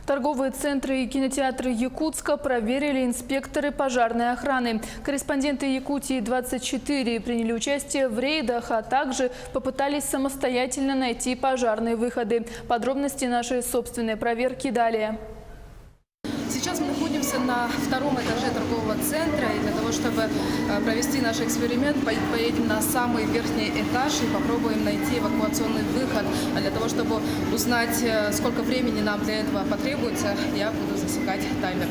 Торговые центры и кинотеатры Якутска проверили инспекторы пожарной охраны. Корреспонденты Якутии-24 приняли участие в рейдах, а также попытались самостоятельно найти пожарные выходы. Подробности нашей собственной проверки далее. Сейчас мы находимся на втором этаже торгового центра, и для того, чтобы провести наш эксперимент, поедем на самый верхний этаж и попробуем найти эвакуационный выход. А для того, чтобы узнать, сколько времени нам для этого потребуется, я буду засекать таймер.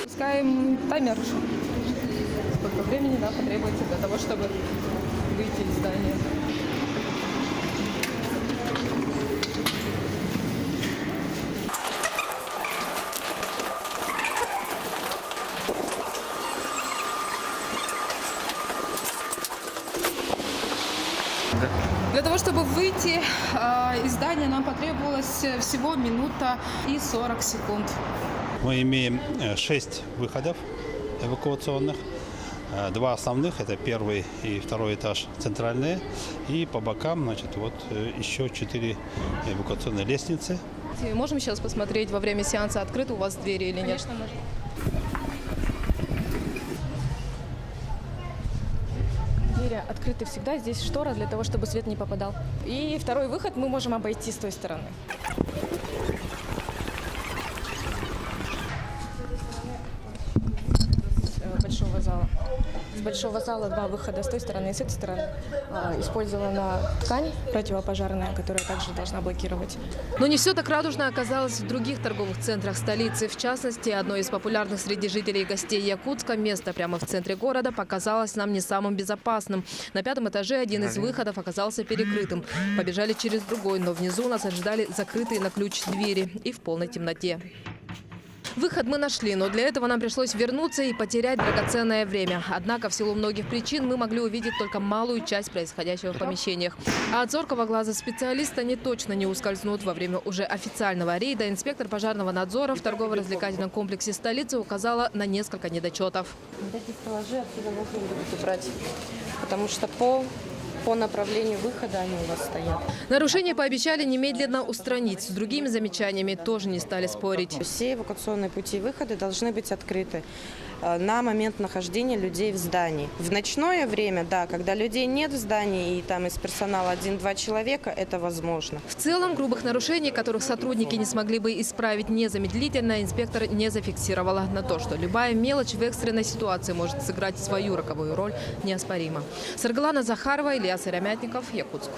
Пускаем таймер. Сколько времени нам потребуется для того, чтобы выйти из здания. Для того, чтобы выйти из здания, нам потребовалось всего минута и 40 секунд. Мы имеем 6 выходов эвакуационных. Два основных, это первый и второй этаж центральные. И по бокам, значит, вот еще 4 эвакуационные лестницы. Можем сейчас посмотреть во время сеанса, открыты у вас двери или нет? Конечно, можем. Двери открыты всегда, здесь штора для того, чтобы свет не попадал. И второй выход мы можем обойти с той стороны. С большого зала. С большого зала два выхода с той стороны и с этой стороны. Использована ткань противопожарная, которая также должна блокировать. Но не все так радужно оказалось в других торговых центрах столицы. В частности, одно из популярных среди жителей и гостей Якутска место прямо в центре города показалось нам не самым безопасным. На 5-м этаже один из выходов оказался перекрытым. Побежали через другой, но внизу нас ожидали закрытые на ключ двери и в полной темноте. Выход мы нашли, но для этого нам пришлось вернуться и потерять драгоценное время. Однако в силу многих причин мы могли увидеть только малую часть происходящего в помещениях. А от зоркого глаза специалиста они точно не ускользнут. Во время уже официального рейда инспектор пожарного надзора в торгово-развлекательном комплексе столицы указала на несколько недочетов. Вот эти стеллажи отсюда нужно будет убрать, потому что по направлению выхода они у вас стоят. Нарушения пообещали немедленно устранить. С другими замечаниями тоже не стали спорить. Все эвакуационные пути и выходы должны быть открыты на момент нахождения людей в здании. В ночное время, да, когда людей нет в здании и там из персонала 1-2 человека, это возможно. В целом, грубых нарушений, которых сотрудники не смогли бы исправить незамедлительно, инспектор не зафиксировала. На то, что любая мелочь в экстренной ситуации может сыграть свою роковую роль, неоспоримо. Саргалана Захарова, Илья Сыромятников, Якутск.